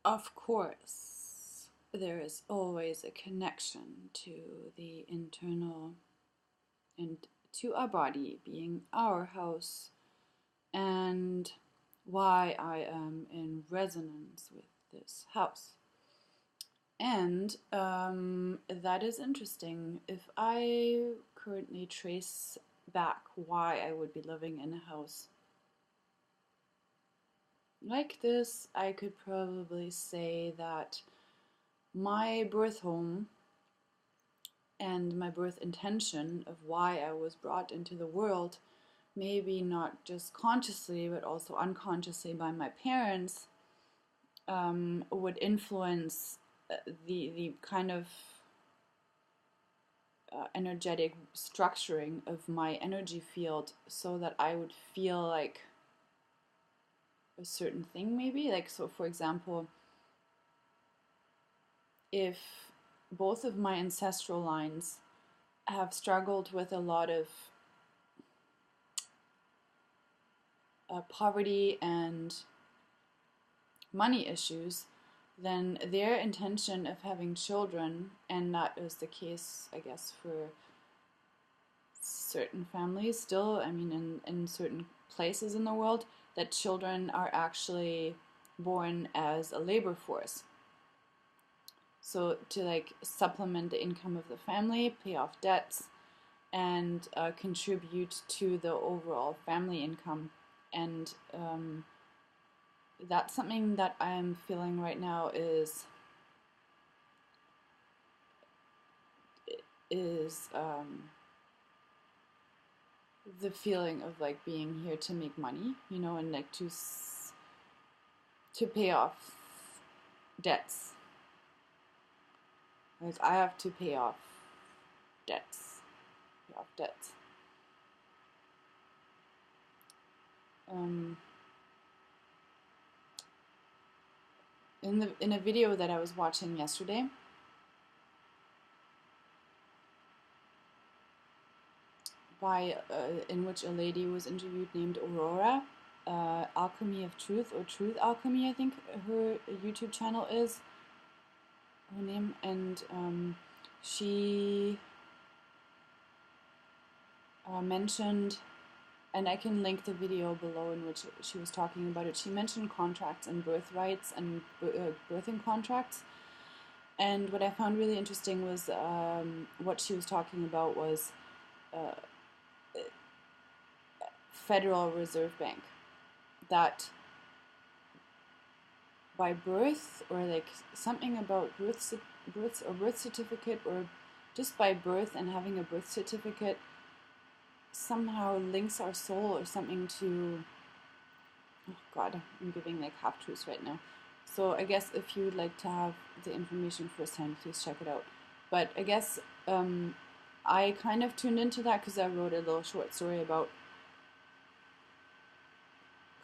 Of course, there is always a connection to the internal and to our body being our house, and why I am in resonance with this house. And that is interesting. If I currently trace back why I would be living in a house like this, I could probably say that my birth home and my birth intention of why I was brought into the world, maybe not just consciously but also unconsciously by my parents, would influence the kind of energetic structuring of my energy field, so that I would feel like a certain thing, maybe. Like, so for example, if both of my ancestral lines have struggled with a lot of poverty and money issues, then their intention of having children, and that is the case, I guess, for certain families still, I mean, in certain places in the world, that children are actually born as a labor force. So to like supplement the income of the family, pay off debts, and contribute to the overall family income. And that's something that I'm feeling right now is the feeling of like being here to make money, you know, and like to pay off debts. Like I have to pay off debts, pay off debts. Um, in a video that I was watching yesterday, by in which a lady was interviewed named Aurora, Alchemy of Truth, or Truth Alchemy, I think her YouTube channel is her name, and she mentioned, and I can link the video below in which she was talking about it. She mentioned contracts and birthrights and birthing contracts. And what I found really interesting was what she was talking about was uh, Federal Reserve Bank. That by birth, or like something about birth or birth certificate, or just by birth and having a birth certificate, somehow links our soul or something to, oh god, I'm giving like half truths right now. So I guess if you would like to have the information firsthand, please check it out. But I guess I kind of tuned into that because I wrote a little short story about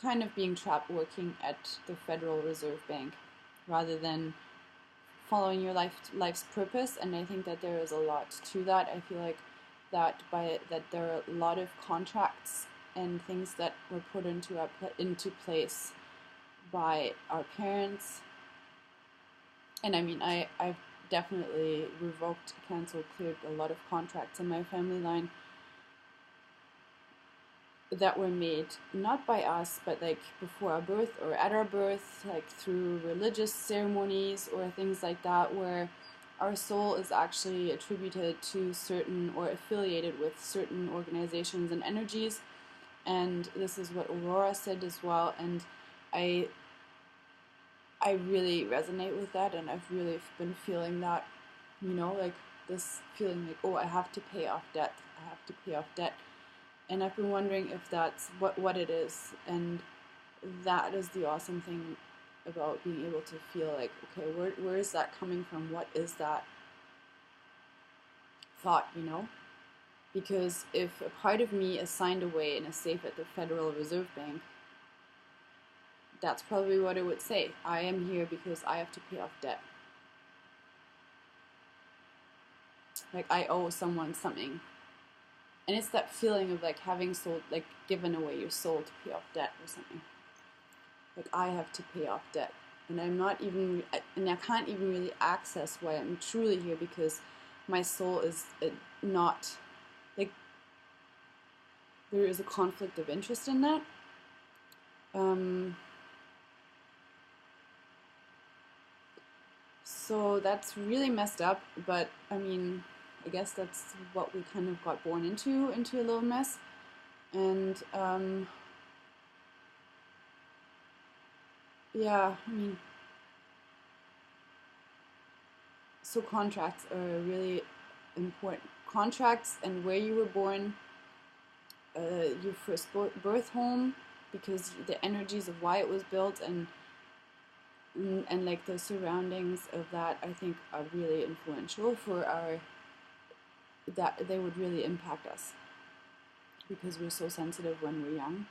kind of being trapped working at the Federal Reserve Bank rather than following your life's purpose. And I think that there is a lot to that. I feel like that there are a lot of contracts and things that were put into place by our parents. And I mean, I've definitely revoked, canceled, cleared a lot of contracts in my family line that were made not by us, but like before our birth or at our birth, like through religious ceremonies or things like that, where our soul is actually attributed to certain or affiliated with certain organizations and energies. And this is what Aurora said as well, and I really resonate with that, and I've really been feeling that, you know, like this feeling like, oh, I have to pay off debt, I have to pay off debt. And I've been wondering if that's what it is, and that is the awesome thing about being able to feel like, okay, where is that coming from? What is that thought, you know? Because if a part of me is signed away in a safe at the Federal Reserve Bank, that's probably what it would say. I am here because I have to pay off debt. Like I owe someone something. And it's that feeling of like having sold, given away your soul to pay off debt or something. Like I have to pay off debt. and I can't even really access why I'm truly here, because my soul is not, like, there is a conflict of interest in that. So that's really messed up, but I mean, I guess that's what we kind of got born into a little mess. And yeah, I mean, so contracts are really important. Contracts and where you were born, your first birth home, because the energies of why it was built, and like the surroundings of that, I think are really influential for that they would really impact us, because we're so sensitive when we're young,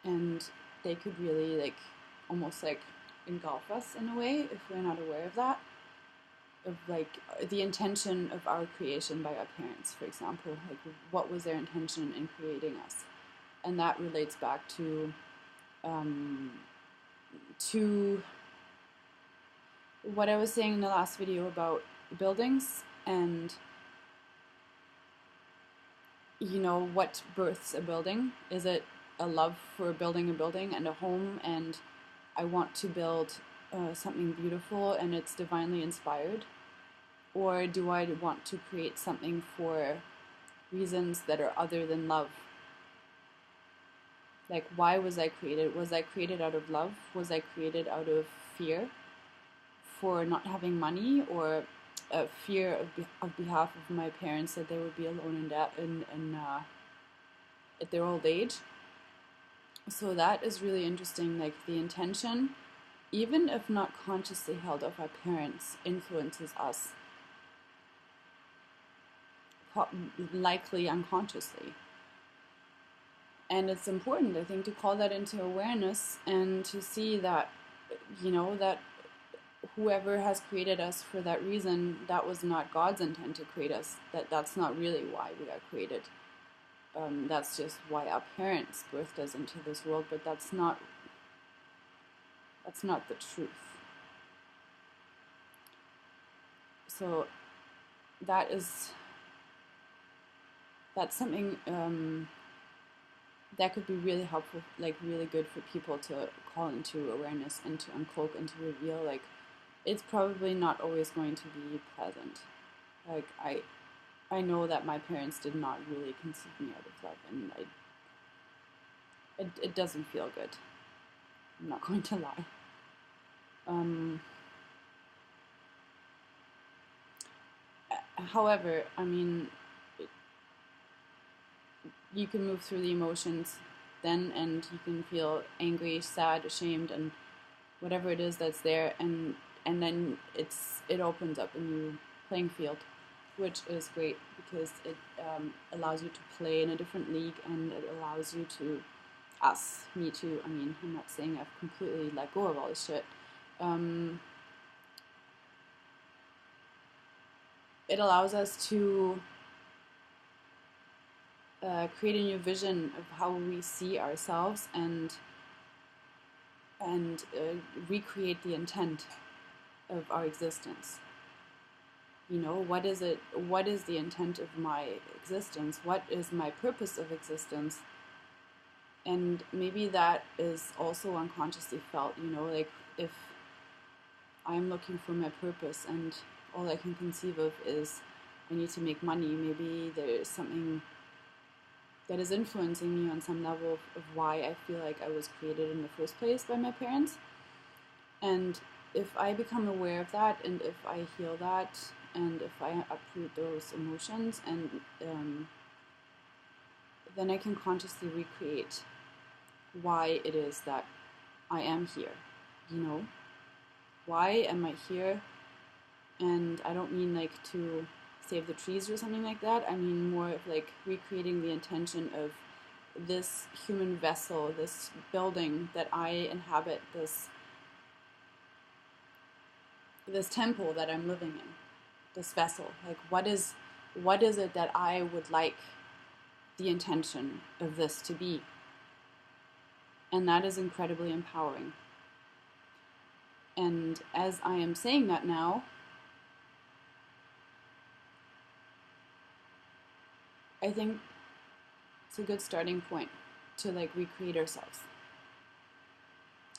and they could really, like, almost like engulf us in a way if we're not aware of that, of like the intention of our creation by our parents, for example. Like, what was their intention in creating us? And that relates back to what I was saying in the last video about buildings, and you know, what births a building. Is it a love for building a building and a home, and I want to build something beautiful and it's divinely inspired? Or do I want to create something for reasons that are other than love? Like, why was I created? Was I created out of love? Was I created out of fear for not having money, or a fear of behalf of my parents that they would be alone at their old age? So that is really interesting. Like, the intention, even if not consciously held, of our parents influences us, likely unconsciously. And it's important, I think, to call that into awareness and to see that, you know, that whoever has created us for that reason, that was not God's intent to create us. That's not really why we got created. That's just why our parents birthed us into this world, but that's not the truth. So that's something that could be really helpful, like really good for people to call into awareness and to uncloak and to reveal. Like, it's probably not always going to be pleasant. Like, I know that my parents did not really conceive me out of love, and it doesn't feel good. I'm not going to lie. However, I mean, you can move through the emotions then, and you can feel angry, sad, ashamed, and whatever it is that's there, and then it opens up a new playing field, which is great, because it allows you to play in a different league, and it allows you to, me too, I mean, I'm not saying I've completely let go of all this shit. It allows us to create a new vision of how we see ourselves, and recreate the intent of our existence. You know, what is it? What is the intent of my existence? What is my purpose of existence? And maybe that is also unconsciously felt, you know, like, if I'm looking for my purpose and all I can conceive of is I need to make money, maybe there's something that is influencing me on some level of why I feel like I was created in the first place by my parents. And if I become aware of that, and if I heal that, and if I uproot those emotions, and then I can consciously recreate why it is that I am here, you know? Why am I here? And I don't mean like to save the trees or something like that. I mean more of like recreating the intention of this human vessel, this building that I inhabit, this temple that I'm living in, this vessel. Like, what is it that I would like the intention of this to be? And that is incredibly empowering. And as I am saying that now, I think it's a good starting point to like recreate ourselves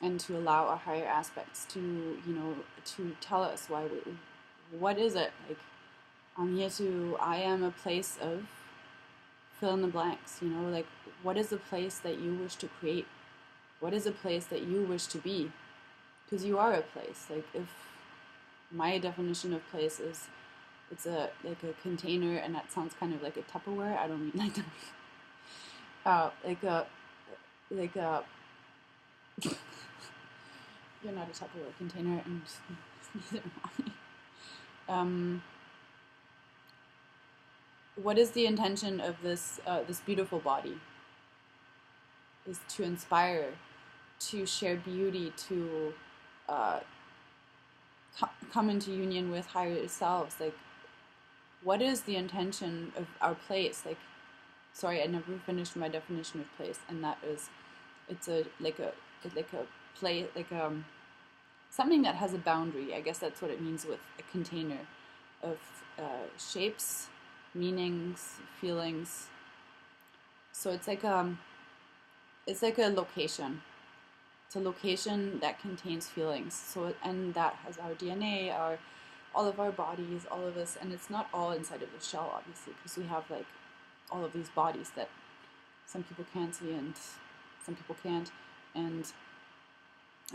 and to allow our higher aspects to, you know, to tell us what is it? Like, I am a place of fill in the blanks, you know, like what is the place that you wish to create? What is a place that you wish to be? Because you are a place. Like, if my definition of place is it's a like a container, and that sounds kind of like a Tupperware. I don't mean like that. Like a you're not a Tupperware container, and neither am I. What is the intention of this beautiful body? Is to inspire, to share beauty, to come into union with higher selves. Like, what is the intention of our place? Like, sorry, I never finished my definition of place, and that is, it's a play, something that has a boundary. I guess that's what it means with a container of shapes, meanings, feelings. So it's like a location. It's a location that contains feelings. So, and that has our DNA, all of our bodies, all of us, and it's not all inside of the shell, obviously, because we have like all of these bodies that some people can see and some people can't, and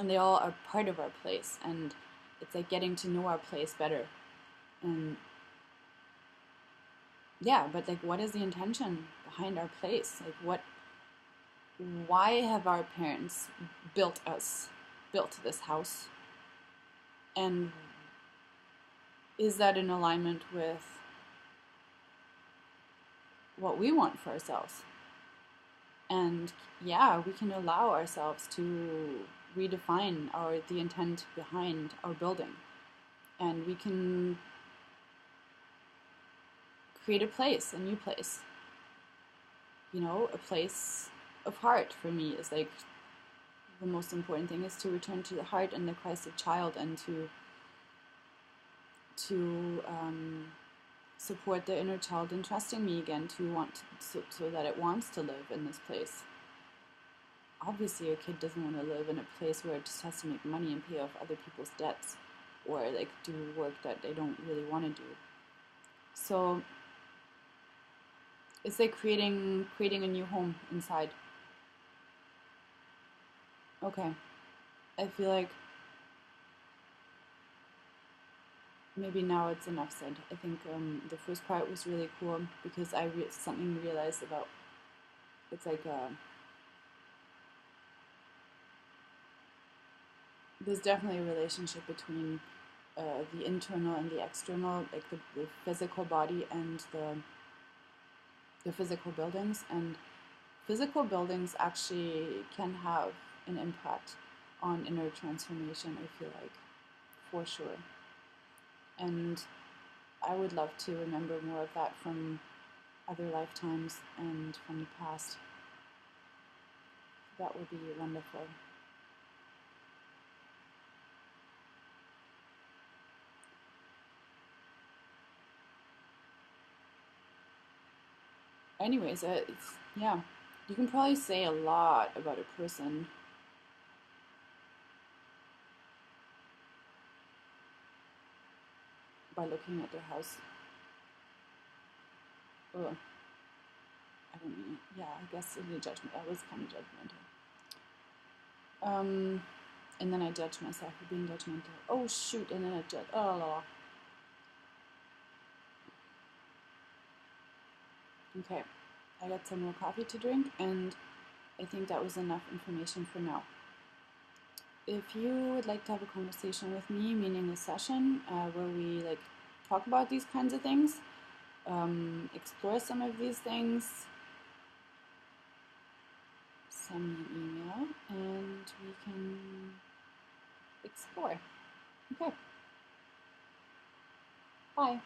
they all are part of our place, and it's like getting to know our place better. And yeah, but like, what is the intention behind our place? Like, why have our parents built this house? And is that in alignment with what we want for ourselves? And yeah, we can allow ourselves to redefine the intent behind our building, and we can create a new place. You know, a place of heart for me is like the most important thing, is to return to the heart and the Christ of child, and to support the inner child in trusting me again, to want so that it wants to live in this place. Obviously, a kid doesn't want to live in a place where it just has to make money and pay off other people's debts, or like do work that they don't really want to do. So it's like creating a new home inside. Okay, I feel like maybe now it's enough said. I think the first part was really cool because I something realized about, it's like there's definitely a relationship between the internal and the external, like the physical body and the physical buildings. And physical buildings actually can have an impact on inner transformation, I feel like, for sure. And I would love to remember more of that from other lifetimes and from the past. That would be wonderful. Anyways, yeah, you can probably say a lot about a person by looking at their house. Oh, I don't mean it. Yeah, I guess in the judgment, that was kind of judgmental. And then I judge myself for being judgmental. Oh shoot! And then I judge. Oh. Okay, I got some more coffee to drink, and I think that was enough information for now. If you would like to have a conversation with me, meaning a session where we like talk about these kinds of things, explore some of these things, send me an email and we can explore. Okay. Bye.